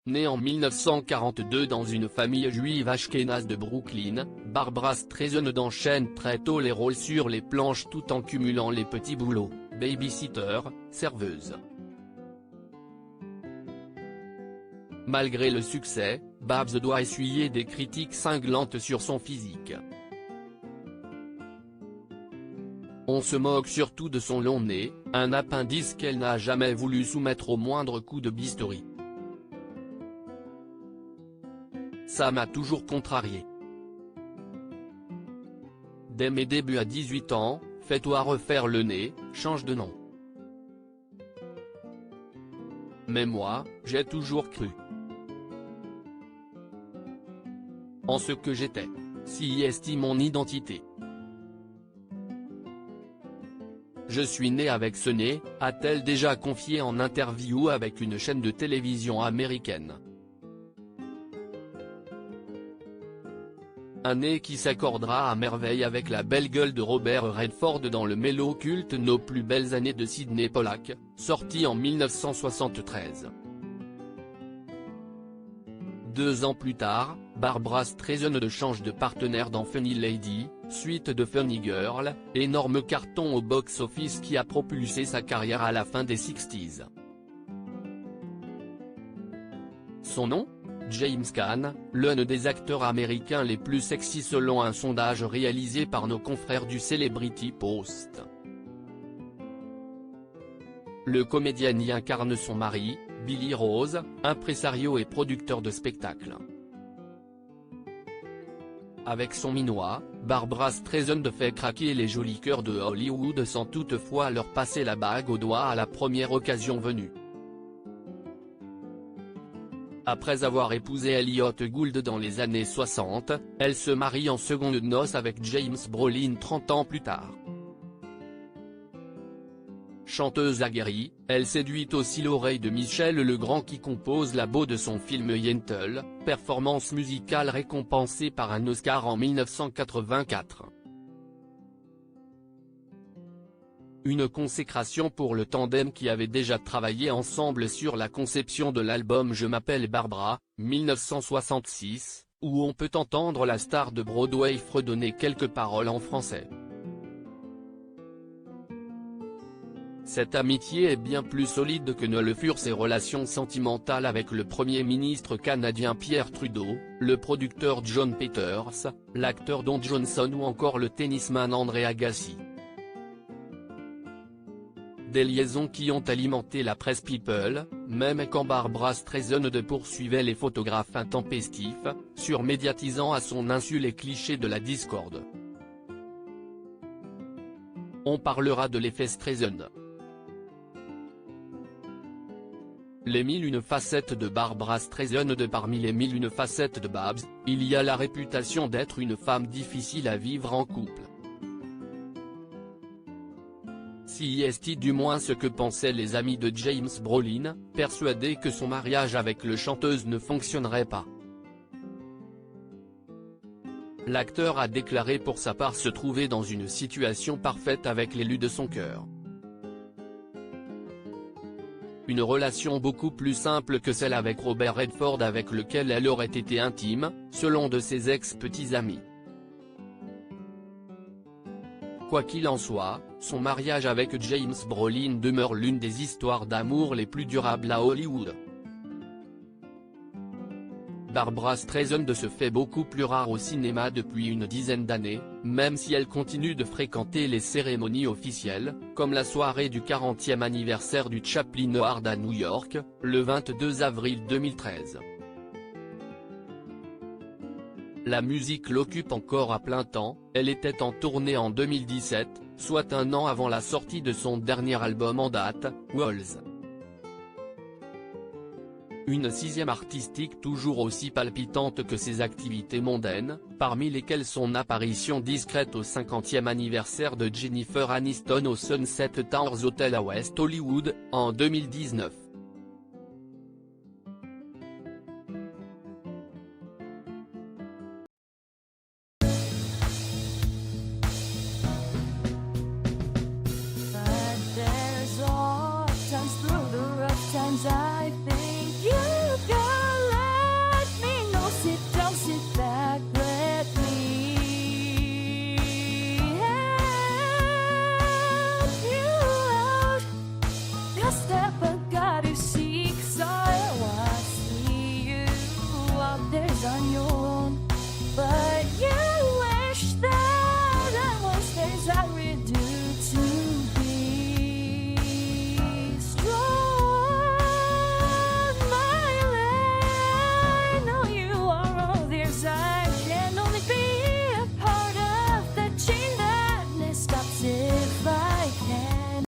Née en 1942 dans une famille juive ashkénaze de Brooklyn, Barbra Streisand enchaîne très tôt les rôles sur les planches tout en cumulant les petits boulots, baby-sitter, serveuse. Malgré le succès, Babs doit essuyer des critiques cinglantes sur son physique. On se moque surtout de son long nez, un appendice qu'elle n'a jamais voulu soumettre au moindre coup de bistouri. Ça m'a toujours contrarié. Dès mes débuts à 18 ans, fais-toi refaire le nez, change de nom. Mais moi, j'ai toujours cru en ce que j'étais. Si estime mon identité. Je suis née avec ce nez, a-t-elle déjà confié en interview avec une chaîne de télévision américaine. Un nez qui s'accordera à merveille avec la belle gueule de Robert Redford dans le mélo culte Nos plus belles années de Sydney Pollack, sorti en 1973. 2 ans plus tard, Barbra Streisand change de partenaire dans Funny Lady, suite de Funny Girl, énorme carton au box-office qui a propulsé sa carrière à la fin des 60s. Son nom ? James Caan, l'un des acteurs américains les plus sexy selon un sondage réalisé par nos confrères du Celebrity Post. Le comédien y incarne son mari, Billy Rose, impresario et producteur de spectacles. Avec son minois, Barbra Streisand fait craquer les jolis cœurs de Hollywood sans toutefois leur passer la bague au doigt à la première occasion venue. Après avoir épousé Elliot Gould dans les années 60, elle se marie en secondes noces avec James Brolin 30 ans plus tard. Chanteuse aguerrie, elle séduit aussi l'oreille de Michel Legrand qui compose la BO de son film Yentl, performance musicale récompensée par un Oscar en 1984. Une consécration pour le tandem qui avait déjà travaillé ensemble sur la conception de l'album Je m'appelle Barbra, 1966, où on peut entendre la star de Broadway fredonner quelques paroles en français. Cette amitié est bien plus solide que ne le furent ses relations sentimentales avec le Premier ministre canadien Pierre Trudeau, le producteur John Peters, l'acteur Don Johnson ou encore le tennisman André Agassi. Des liaisons qui ont alimenté la presse People, même quand Barbra Streisand poursuivait les photographes intempestifs, surmédiatisant à son insu les clichés de la discorde. On parlera de l'effet Streisand. Les 1001 facettes de Barbra Streisand. Parmi les 1001 facettes de Babs, il y a la réputation d'être une femme difficile à vivre en couple. Si est du moins ce que pensaient les amis de James Brolin, persuadés que son mariage avec le chanteuse ne fonctionnerait pas. L'acteur a déclaré pour sa part se trouver dans une situation parfaite avec l'élu de son cœur. Une relation beaucoup plus simple que celle avec Robert Redford avec lequel elle aurait été intime, selon de ses ex-petits amis. Quoi qu'il en soit, son mariage avec James Brolin demeure l'une des histoires d'amour les plus durables à Hollywood. Barbra Streisand se fait beaucoup plus rare au cinéma depuis une dizaine d'années, même si elle continue de fréquenter les cérémonies officielles, comme la soirée du 40e anniversaire du Chaplin Award à New York, le 22 avril 2013. La musique l'occupe encore à plein temps, elle était en tournée en 2017, soit un an avant la sortie de son dernier album en date, Walls. Une 6e artistique toujours aussi palpitante que ses activités mondaines, parmi lesquelles son apparition discrète au 50e anniversaire de Jennifer Aniston au Sunset Towers Hotel à West Hollywood, en 2019.